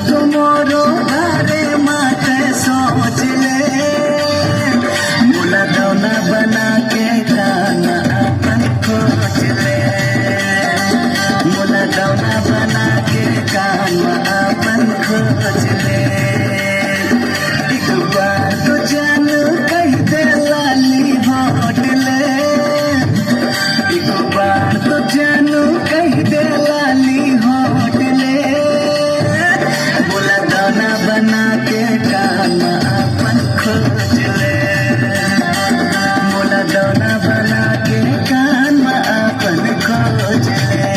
तुम्हारो बारे माते सोच ले मुला दौना बना के गाना अपन खोज ले मुला दौना बना के गाना अपन खोज ले एक बार तो जानू कह दे लाली होट ले एक बार तो जानू कह दे लाली होट ले मुला दौना बना के गाना अपन खोज ले मुला दौना बना के गाना अपन खोज ले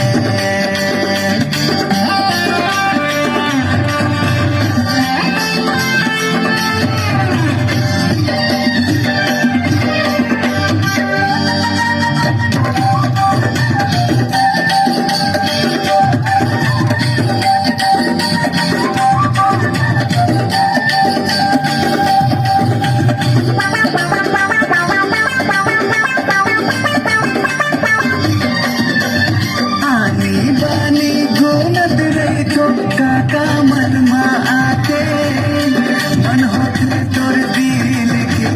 काका मन आते मन होते तोर दिल के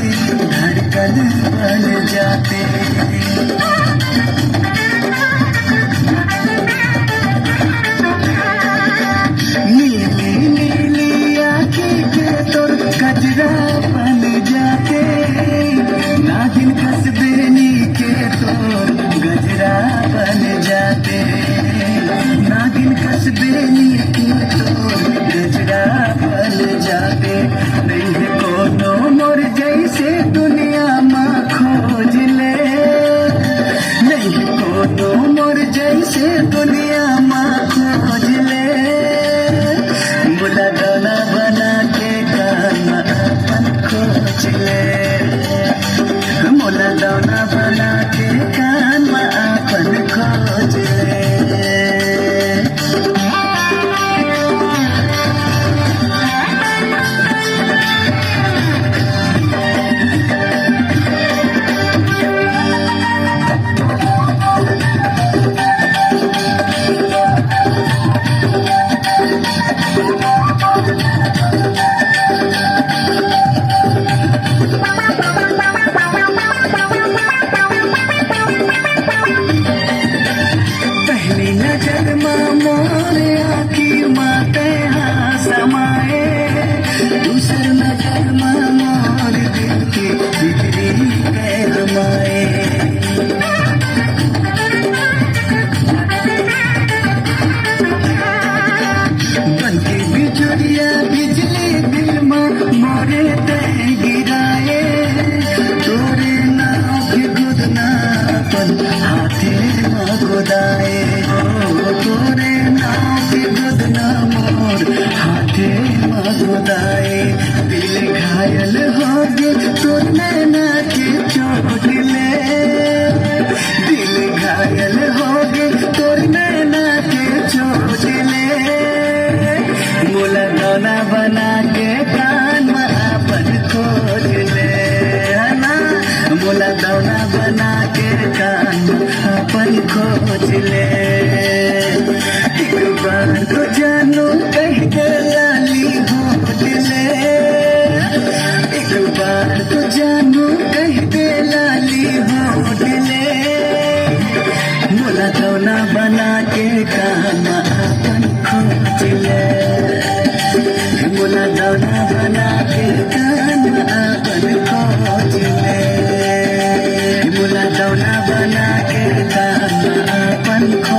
धड़कन बन जाते नीली नीली आँखें के तोर कजरा बन जाते नागिन कसबेनी के तोर गजरा बन जाते नागिन कसबेनी गजरा बन जाते नहीं कोनो मोर जैसे दुनिया में खोज ले नहीं कोनो मोर जैसे दुनिया में खोज ले मुला दौना बना के गाना अपन खोज ले मुला दौना बना के गाना अपन खोज ले बिजली दिल में मोरे ते गिराए तोरे नाव के गोदना पर हाथे में गोदाए तोरे नाव के गोदना मोर हाथे में गोदाए दिल घायल हो गए तोर नैना के चोट ले दिल घायल हो गए तोर नैना के चोट ले मुला दौना बना के कान में अपन खोज ले ना मुला दौना बना के कान में अपन खोज ले एक बार तो जानू कह दे लाली होट ले एक बार तो जानू कह दे लाली होट ले मुला दौना बना के कान में अपन खोज ले मुला दौना बना के गाना अपन खोज ले मुला दौना बना के गाना अपन खोज